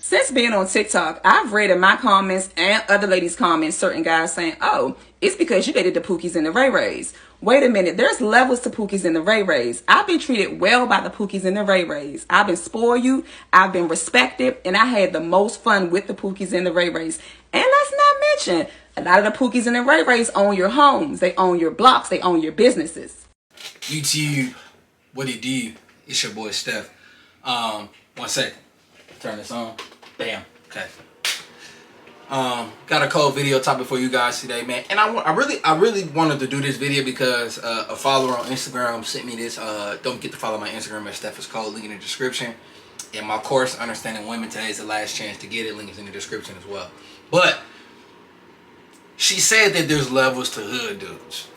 Since being on TikTok, I've read in my comments and other ladies' comments certain guys saying, oh, it's because you dated the Pookies and the Ray Rays. Wait a minute, there's levels to Pookies and the Ray Rays. I've been treated well by the Pookies and the Ray Rays. I've been spoiled, I've been respected, and I had the most fun with the Pookies and the Ray Rays. And let's not mention, a lot of the Pookies and the Ray Rays own your homes, they own your blocks, they own your businesses. YouTube, what it do? It's your boy Steph. 1 second. Turn this on. Bam. Okay. Got a cold video topic for you guys today, man. And I really wanted to do this video because a follower on Instagram sent me this. Don't forget to follow my Instagram at Steph is Cold. Link in the description. And my course, Understanding Women, today is the last chance to get it. Link is in the description as well. But she said that there's levels to hood dudes,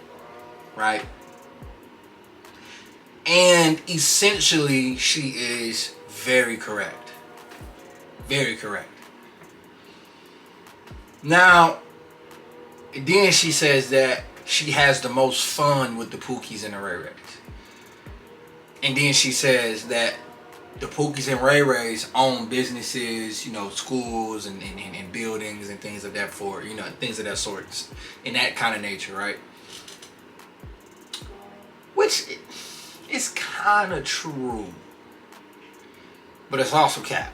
right? And essentially, she is very correct. Very correct. Now, then she says that she has the most fun with the Pookies and the Ray Rays. And then she says that the Pookies and Ray Rays own businesses, you know, schools and buildings and things of that sort, you know, things of that sort, in that kind of nature, right? Which is kind of true, but it's also cap.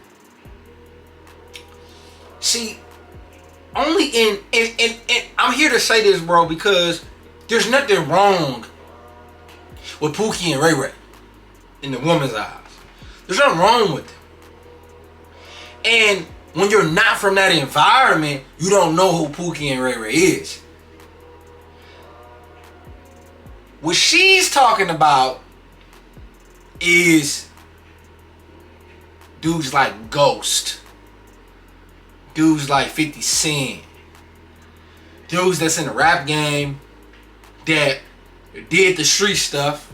See, only in I'm here to say this, bro, because there's nothing wrong with Pookie and Ray Ray in the woman's eyes. There's nothing wrong with them. And when you're not from that environment, you don't know who Pookie and Ray Ray is. What she's talking about is dudes like Ghost, dudes like 50 Cent, dudes that's in the rap game that did the street stuff.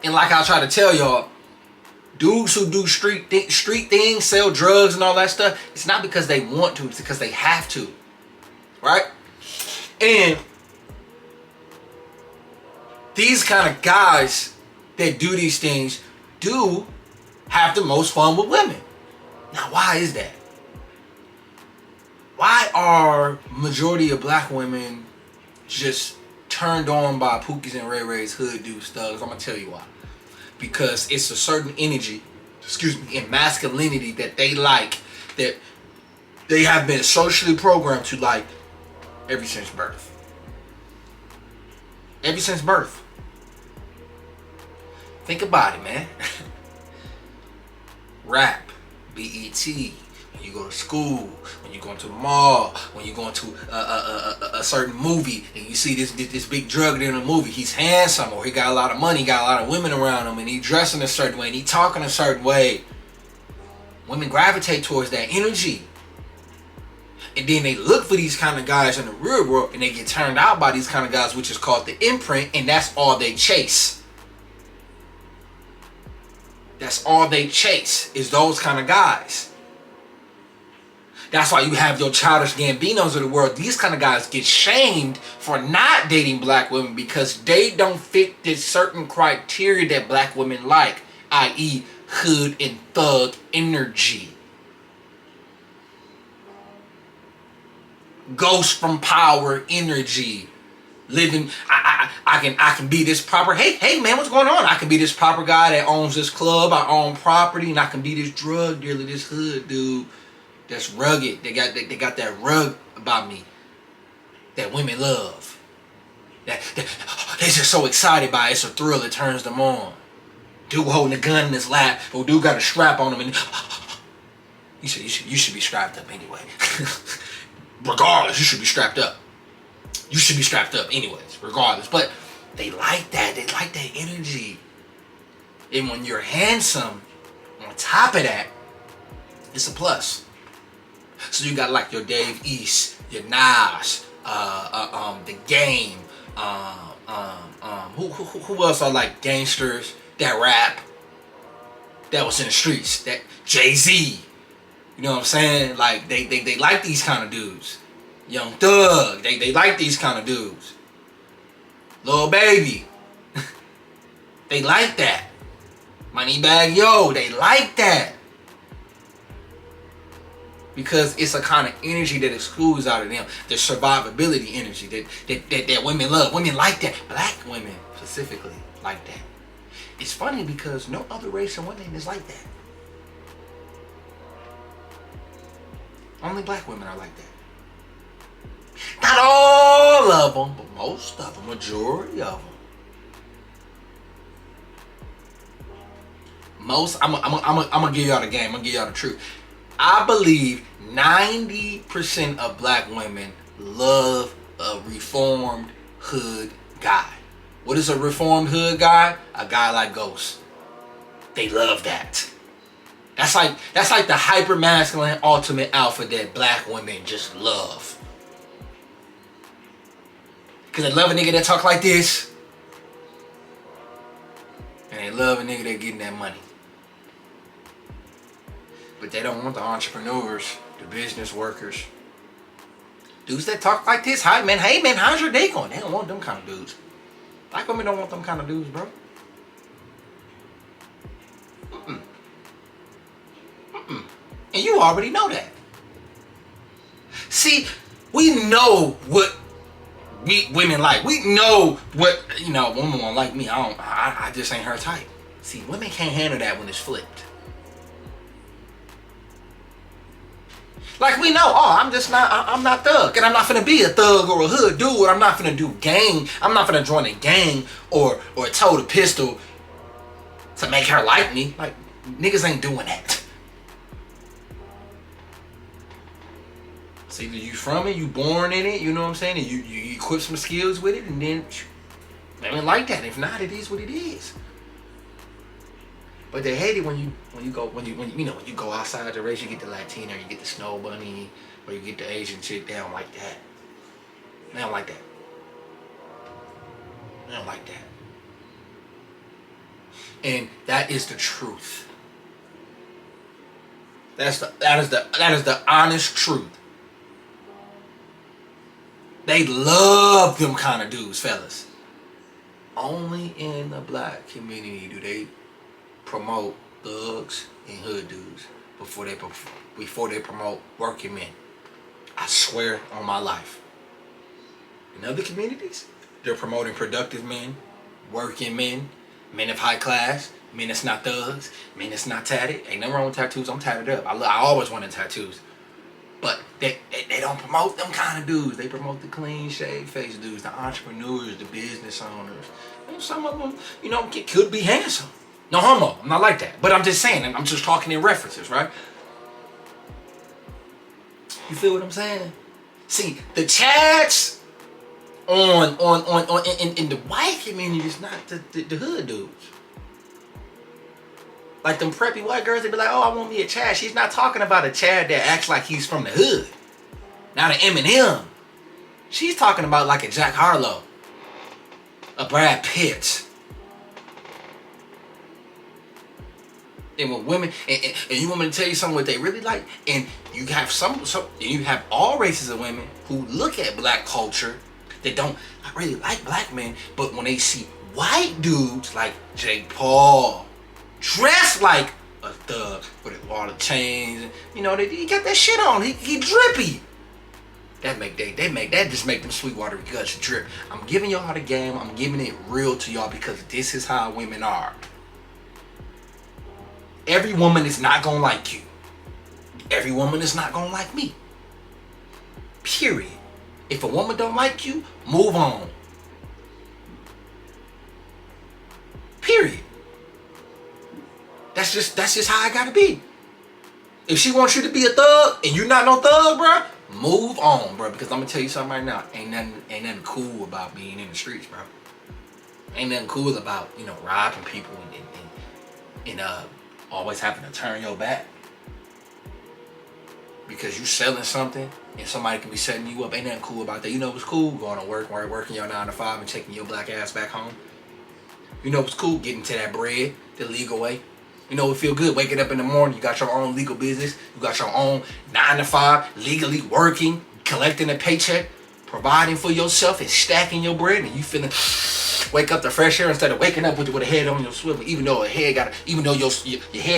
And like I try to tell y'all, dudes who do street things, sell drugs and all that stuff, it's not because they want to, it's because they have to, right? And these kind of guys that do these things do have the most fun with women. Now, why is that? Why are majority of black women just turned on by Pookies and Ray Ray's hood dude thugs? I'm gonna tell you why. Because it's a certain energy, and masculinity that they like, that they have been socially programmed to like ever since birth. Ever since birth. Think about it, man. Rap, BET, when you go to school, when you go into the mall, when you go into a certain movie and you see this big drug dealer in the movie, he's handsome, or he got a lot of money, got a lot of women around him, and he dressing a certain way and he talking a certain way. Women gravitate towards that energy. And then they look for these kind of guys in the real world and they get turned out by these kind of guys, which is called the imprint, and that's all they chase. That's all they chase, is those kind of guys. That's why you have your Childish Gambinos of the world. These kind of guys get shamed for not dating black women because they don't fit this certain criteria that black women like, i.e. hood and thug energy. Ghost from power energy. Living, I can be this proper. Hey man, what's going on? I can be this proper guy that owns this club. I own property, and I can be this drug dealer, this hood dude that's rugged. They got that rug about me that women love. That they're just so excited by it. It's a thrill. It turns them on. Dude holding a gun in his lap, or dude got a strap on him, and you should be strapped up anyway. Regardless, you should be strapped up. You should be strapped up anyways, regardless. But they like that. They like that energy. And when you're handsome, on top of that, it's a plus. So you got like your Dave East, your Nas, The Game. Who else are like gangsters that rap, that was in the streets? That Jay-Z. You know what I'm saying? Like they like these kind of dudes. Young Thug, they like these kind of dudes. Lil Baby, they like that. Moneybagg Yo, they like that. Because it's a kind of energy that excludes out of them. The survivability energy that women love. Women like that. Black women specifically like that. It's funny because no other race of women is like that. Only black women are like that. Not all of them, but most of them, majority of them. I'm gonna give y'all the game. I'm gonna give y'all the truth. I believe 90% of black women love a reformed hood guy. What is a reformed hood guy? A guy like Ghost. They love that. That's like the hyper masculine ultimate alpha that black women just love. Cause they love a nigga that talk like this. And they love a nigga that getting that money. But they don't want the entrepreneurs, the business workers. Dudes that talk like this. Hey man, how's your day going? They don't want them kind of dudes. Black women don't want them kind of dudes, bro. And you already know that. See, we know what we women like. We know what, a woman won't like me. I just ain't her type. See, women can't handle that when it's flipped. Like we know, I'm not thug. And I'm not finna be a thug or a hood dude. I'm not finna do gang. I'm not finna join a gang or tote a pistol to make her like me. Like, niggas ain't doing that. So either you from it, you born in it, you know what I'm saying? And you equip some skills with it, and then women like that. If not, it is what it is. But they hate it when you go outside the race, you get the Latina, or you get the snow bunny, or you get the Asian chick. They don't like that. They don't like that. They don't like that. And that is the truth. That is the honest truth. They love them kind of dudes, fellas. Only in the black community do they promote thugs and hood dudes before they promote working men. I swear on my life. In other communities, they're promoting productive men, working men, men of high class, men that's not thugs, men that's not tatted. Ain't nothing wrong with tattoos. I'm tatted up. I always wanted tattoos. But they don't promote them kind of dudes. They promote the clean shaved face dudes, the entrepreneurs, the business owners. And some of them, could be handsome. No homo. I'm not like that. But I'm just saying, I'm just talking in references, right? You feel what I'm saying? See, the chads in the white community is not the hood dudes. Like them preppy white girls, they be like, oh, I want me a Chad. She's not talking about a Chad that acts like he's from the hood. Not an Eminem. She's talking about like a Jack Harlow. A Brad Pitt. And when women, and you want me to tell you something what they really like? And you have you have all races of women who look at black culture that don't really like black men, but when they see white dudes like Jake Paul, dressed like a thug with all the chains, he got that shit on. He drippy. That just make them Sweetwater guts drip. I'm giving y'all the game. I'm giving it real to y'all because this is how women are. Every woman is not gonna like you. Every woman is not gonna like me. Period. If a woman don't like you, move on. Period. That's just how I gotta be. If she wants you to be a thug and you're not no thug, bro, move on, bro. Because I'm gonna tell you something right now. Ain't nothing cool about being in the streets, bro. Ain't nothing cool about robbing people and always having to turn your back because you selling something and somebody can be setting you up. Ain't nothing cool about that. You know what's cool? Going to work, working your 9 to 5 and taking your black ass back home. You know what's cool? Getting to that bread the legal way. You know, it feel good waking up in the morning. You got your own legal business. You got your own 9 to 5, legally working, collecting a paycheck. providing for yourself and stacking your bread, and you finna wake up to fresh air instead of waking up with a head on your swivel. Even though your head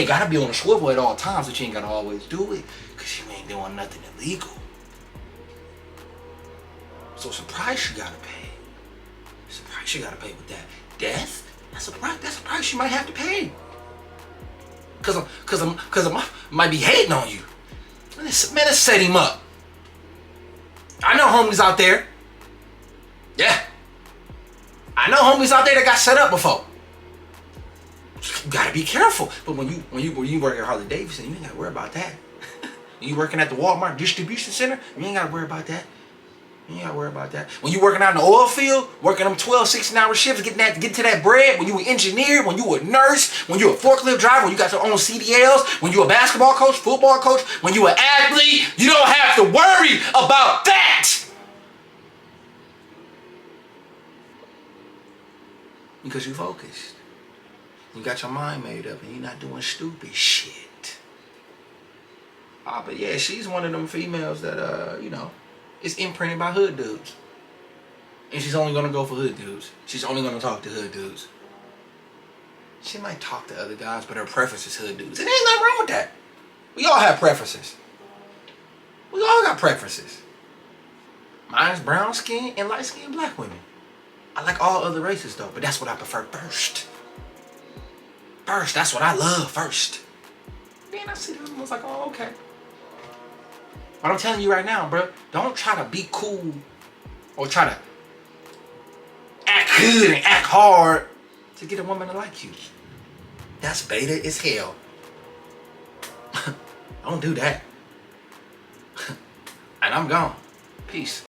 gotta be on a swivel at all times, but you ain't gotta always do it because you ain't doing nothing illegal. So it's a price you gotta pay. It's a price you gotta pay with that. Death? That's a price you might have to pay. Cause I might be hating on you. Man, let's set him up. I know homies out there. Yeah. I know homies out there that got set up before. You gotta be careful. But when you work at Harley Davidson, you ain't gotta worry about that. When you working at the Walmart distribution center, you ain't gotta worry about that. You ain't gotta worry about that. When you working out in the oil field, working them 12, 16-hour shifts, getting to that bread, when you an engineer, when you a nurse, when you a forklift driver, when you got your own CDLs, when you a basketball coach, football coach, when you an athlete, you don't have to worry about that. Because you focused. You got your mind made up and you're not doing stupid shit. But yeah, she's one of them females that, is imprinted by hood dudes. And she's only gonna go for hood dudes. She's only gonna talk to hood dudes. She might talk to other guys, but her preference is hood dudes. And there ain't nothing wrong with that. We all have preferences. We all got preferences. Mine's brown skin and light skinned black women. I like all other races though, but that's what I prefer first. First, that's what I love first. Then I see them and I was like, oh, okay. But I'm telling you right now, bro, don't try to be cool or try to act good and act hard to get a woman to like you. That's beta as hell. Don't do that. And I'm gone. Peace.